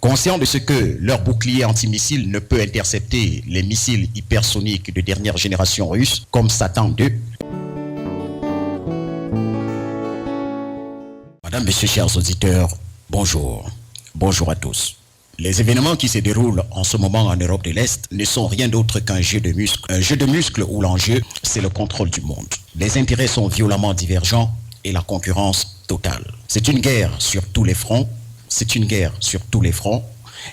Conscients de ce que leur bouclier antimissile ne peut intercepter les missiles hypersoniques de dernière génération russes comme Satan II. Madame, Messieurs, chers auditeurs, bonjour. Bonjour à tous. Les événements qui se déroulent en ce moment en Europe de l'Est ne sont rien d'autre qu'un jeu de muscles. Un jeu de muscles où l'enjeu, c'est le contrôle du monde. Les intérêts sont violemment divergents et la concurrence totale. C'est une guerre sur tous les fronts. C'est une guerre sur tous les fronts,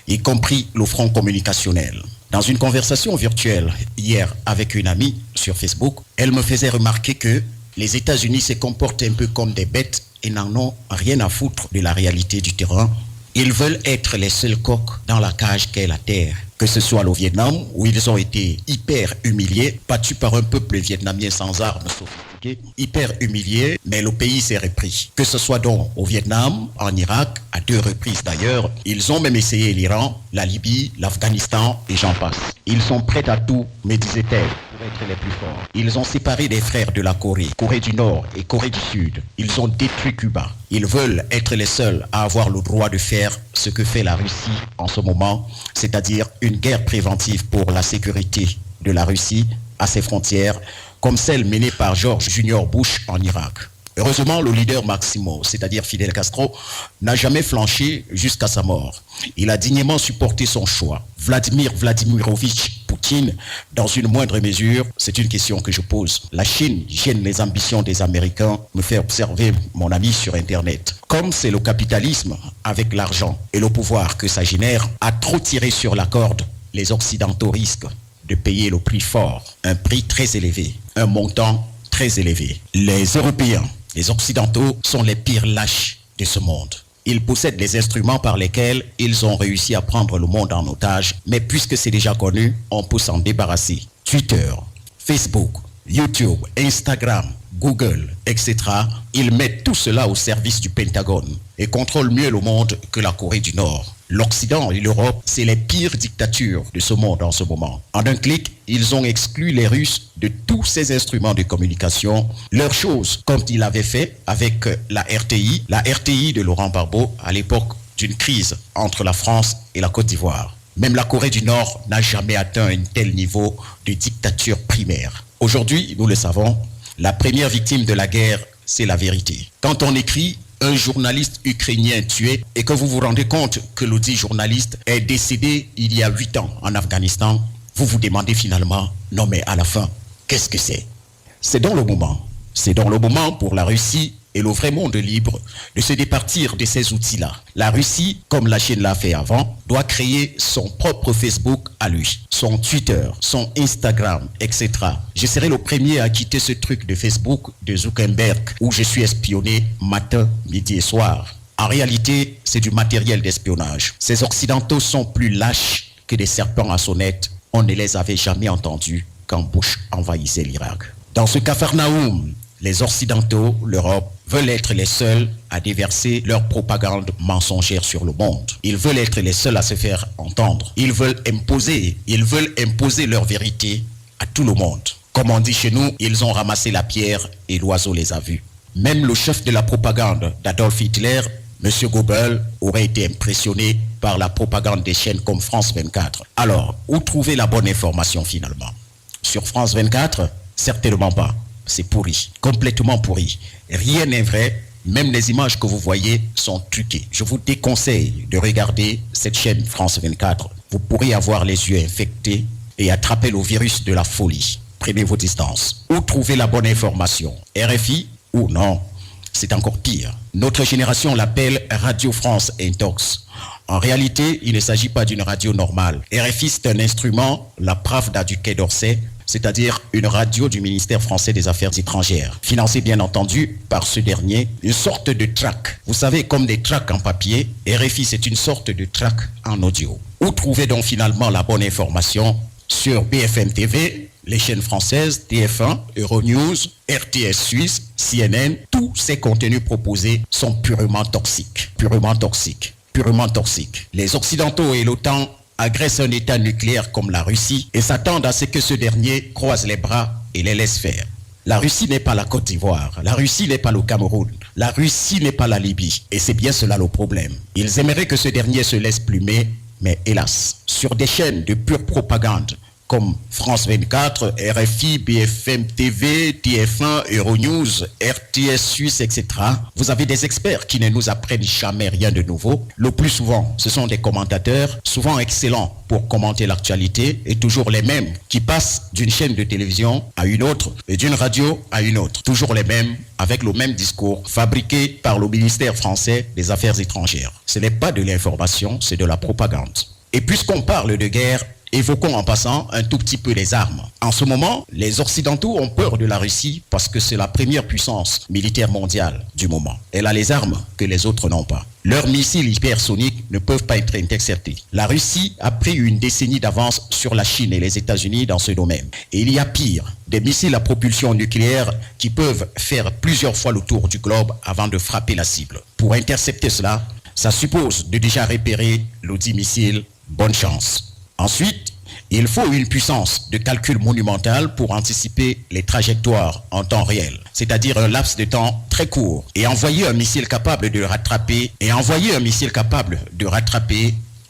y compris le front communicationnel. Dans une conversation virtuelle hier avec une amie sur Facebook, elle me faisait remarquer que les États-Unis se comportent un peu comme des bêtes et n'en ont rien à foutre de la réalité du terrain. Ils veulent être les seuls coqs dans la cage qu'est la terre. Que ce soit au Vietnam, où ils ont été hyper humiliés, battus par un peuple vietnamien sans armes sophistiquées, hyper humiliés, mais le pays s'est repris. Que ce soit donc au Vietnam, en Irak, à 2 reprises d'ailleurs, ils ont même essayé l'Iran, la Libye, l'Afghanistan et j'en passe. Ils sont prêts à tout, me disait-elle, pour être les plus forts. Ils ont séparé des frères de la Corée, Corée du Nord et Corée du Sud. Ils ont détruit Cuba. Ils veulent être les seuls à avoir le droit de faire ce que fait la Russie en ce moment, c'est-à-dire une guerre préventive pour la sécurité de la Russie à ses frontières, comme celle menée par George Junior Bush en Irak. Heureusement, le leader Maximo, c'est-à-dire Fidel Castro, n'a jamais flanché jusqu'à sa mort. Il a dignement supporté son choix. Vladimir Vladimirovitch Poutine, dans une moindre mesure, c'est une question que je pose. La Chine gêne les ambitions des Américains, me fait observer mon ami sur Internet. Comme c'est le capitalisme, avec l'argent et le pouvoir que ça génère, a trop tiré sur la corde, les Occidentaux risquent de payer le prix fort, un prix très élevé, un montant très élevé. Les Européens, les Occidentaux sont les pires lâches de ce monde. Ils possèdent les instruments par lesquels ils ont réussi à prendre le monde en otage, mais puisque c'est déjà connu, on peut s'en débarrasser. Twitter, Facebook, YouTube, Instagram, Google, etc. Ils mettent tout cela au service du Pentagone et contrôlent mieux le monde que la Corée du Nord. L'Occident et l'Europe, c'est les pires dictatures de ce monde en ce moment. En un clic, ils ont exclu les Russes de tous ces instruments de communication. Leur chose, comme ils l'avaient fait avec la RTI de Laurent Gbagbo à l'époque d'une crise entre la France et la Côte d'Ivoire. Même la Corée du Nord n'a jamais atteint un tel niveau de dictature primaire. Aujourd'hui, nous le savons, la première victime de la guerre, c'est la vérité. Quand on écrit un journaliste ukrainien tué et que vous vous rendez compte que le dit journaliste est décédé il y a 8 ans en Afghanistan, vous vous demandez finalement, non mais à la fin, qu'est-ce que c'est? C'est dans le moment. C'est dans le moment pour la Russie et le vrai monde libre de se départir de ces outils-là. La Russie, comme la Chine l'a fait avant, doit créer son propre Facebook à lui, son Twitter, son Instagram, etc. Je serai le premier à quitter ce truc de Facebook de Zuckerberg où je suis espionné matin, midi et soir. En réalité, c'est du matériel d'espionnage. Ces Occidentaux sont plus lâches que des serpents à sonnette. On ne les avait jamais entendus quand Bush envahissait l'Irak. Dans ce capharnaüm, les Occidentaux, l'Europe, veulent être les seuls à déverser leur propagande mensongère sur le monde. Ils veulent être les seuls à se faire entendre. Ils veulent imposer leur vérité à tout le monde. Comme on dit chez nous, ils ont ramassé la pierre et l'oiseau les a vus. Même le chef de la propagande d'Adolf Hitler, M. Goebbels, aurait été impressionné par la propagande des chaînes comme France 24. Alors, où trouver la bonne information finalement? Sur France 24? Certainement pas. C'est pourri, complètement pourri. Rien n'est vrai, même les images que vous voyez sont truquées. Je vous déconseille de regarder cette chaîne France 24. Vous pourrez avoir les yeux infectés et attraper le virus de la folie. Prenez vos distances. Où trouver la bonne information? RFI ou non? C'est encore pire. Notre génération l'appelle Radio France Intox. En réalité, il ne s'agit pas d'une radio normale. RFI, c'est un instrument, la Pravda du Quai d'Orsay, c'est-à-dire une radio du ministère français des Affaires étrangères, financée bien entendu par ce dernier, une sorte de tract. Vous savez, comme des tracts en papier, RFI c'est une sorte de tract en audio. Où trouver donc finalement la bonne information? Sur BFM TV, les chaînes françaises, TF1, Euronews, RTS Suisse, CNN, tous ces contenus proposés sont purement toxiques. Purement toxiques. Purement toxiques. Les Occidentaux et l'OTAN agressent un État nucléaire comme la Russie et s'attendent à ce que ce dernier croise les bras et les laisse faire. La Russie n'est pas la Côte d'Ivoire, la Russie n'est pas le Cameroun, La Russie n'est pas la Libye, et c'est bien cela le problème. Ils aimeraient que ce dernier se laisse plumer, mais hélas, sur des chaînes de pure propagande, comme France 24, RFI, BFM TV, TF1, Euronews, RTS Suisse, etc. Vous avez des experts qui ne nous apprennent jamais rien de nouveau. Le plus souvent, ce sont des commentateurs, souvent excellents pour commenter l'actualité, et toujours les mêmes, qui passent d'une chaîne de télévision à une autre, et d'une radio à une autre. Toujours les mêmes, avec le même discours, fabriqué par le ministère français des Affaires étrangères. Ce n'est pas de l'information, c'est de la propagande. Et puisqu'on parle de guerre, évoquons en passant un tout petit peu les armes. En ce moment, les Occidentaux ont peur de la Russie parce que c'est la première puissance militaire mondiale du moment. Elle a les armes que les autres n'ont pas. Leurs missiles hypersoniques ne peuvent pas être interceptés. La Russie a pris une décennie d'avance sur la Chine et les États-Unis dans ce domaine. Et il y a pire, des missiles à propulsion nucléaire qui peuvent faire plusieurs fois le tour du globe avant de frapper la cible. Pour intercepter cela, ça suppose de déjà repérer l'audit missile. Bonne chance. Ensuite, il faut une puissance de calcul monumentale pour anticiper les trajectoires en temps réel, c'est-à-dire un laps de temps très court, et envoyer un missile capable de rattraper,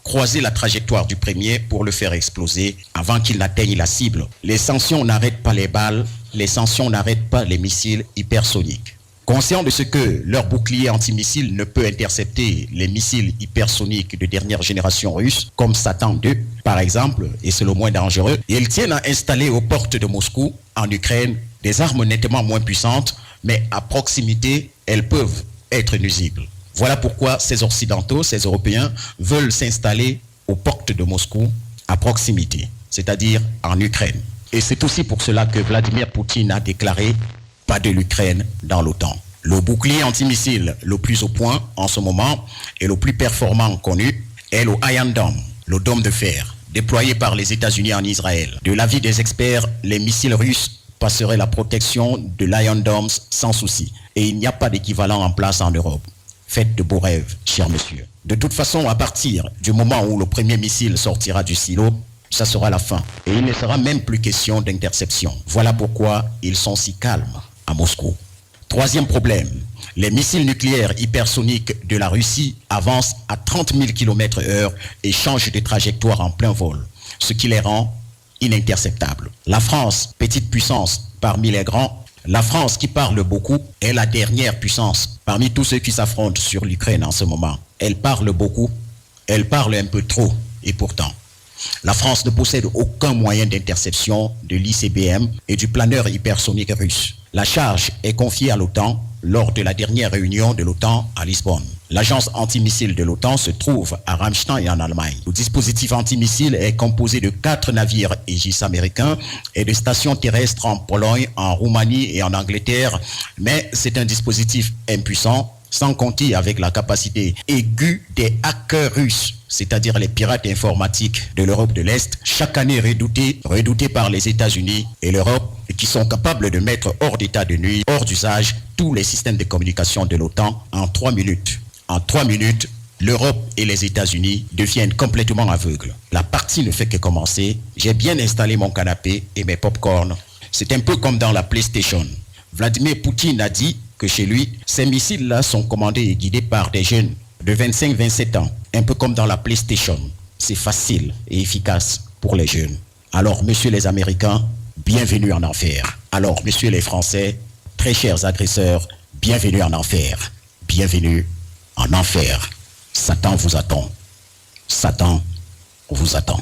croiser la trajectoire du premier pour le faire exploser avant qu'il n'atteigne la cible. Les sanctions n'arrêtent pas les balles, les sanctions n'arrêtent pas les missiles hypersoniques. Conscient de ce que leur bouclier antimissile ne peut intercepter les missiles hypersoniques de dernière génération russe, comme Satan 2 par exemple, et c'est le moins dangereux, ils tiennent à installer aux portes de Moscou, en Ukraine, des armes nettement moins puissantes, mais à proximité, elles peuvent être nuisibles. Voilà pourquoi ces Occidentaux, ces Européens, veulent s'installer aux portes de Moscou, à proximité, c'est-à-dire en Ukraine. Et c'est aussi pour cela que Vladimir Poutine a déclaré pas de l'Ukraine dans l'OTAN. Le bouclier antimissile le plus au point en ce moment et le plus performant connu est le Iron Dome, le dôme de fer, déployé par les États-Unis en Israël. De l'avis des experts, les missiles russes passeraient la protection de l'Iron Dome sans souci. Et il n'y a pas d'équivalent en place en Europe. Faites de beaux rêves, chers messieurs. De toute façon, à partir du moment où le premier missile sortira du silo, ça sera la fin. Et il ne sera même plus question d'interception. Voilà pourquoi ils sont si calmes à Moscou. Troisième problème, les missiles nucléaires hypersoniques de la Russie avancent à 30 000 km/h et changent de trajectoire en plein vol, ce qui les rend ininterceptables. La France, petite puissance parmi les grands, la France qui parle beaucoup est la dernière puissance parmi tous ceux qui s'affrontent sur l'Ukraine en ce moment. Elle parle beaucoup, elle parle un peu trop, et pourtant, la France ne possède aucun moyen d'interception de l'ICBM et du planeur hypersonique russe. La charge est confiée à l'OTAN lors de la dernière réunion de l'OTAN à Lisbonne. L'agence antimissile de l'OTAN se trouve à Ramstein en Allemagne. Le dispositif antimissile est composé de 4 navires Aegis américains et de stations terrestres en Pologne, en Roumanie et en Angleterre. Mais c'est un dispositif impuissant, sans compter avec la capacité aiguë des hackers russes, c'est-à-dire les pirates informatiques de l'Europe de l'Est, chaque année redoutés par les États-Unis et l'Europe, et qui sont capables de mettre hors d'état de nuire, hors d'usage, tous les systèmes de communication de l'OTAN en 3 minutes. En 3 minutes, l'Europe et les États-Unis deviennent complètement aveugles. La partie ne fait que commencer. J'ai bien installé mon canapé et mes pop-corn. C'est un peu comme dans la PlayStation. Vladimir Poutine a dit que chez lui, ces missiles-là sont commandés et guidés par des jeunes de 25-27 ans, un peu comme dans la PlayStation. C'est facile et efficace pour les jeunes. Alors, messieurs les Américains, bienvenue en enfer. Alors, messieurs les Français, très chers agresseurs, bienvenue en enfer. Bienvenue en enfer. Satan vous attend. Satan vous attend.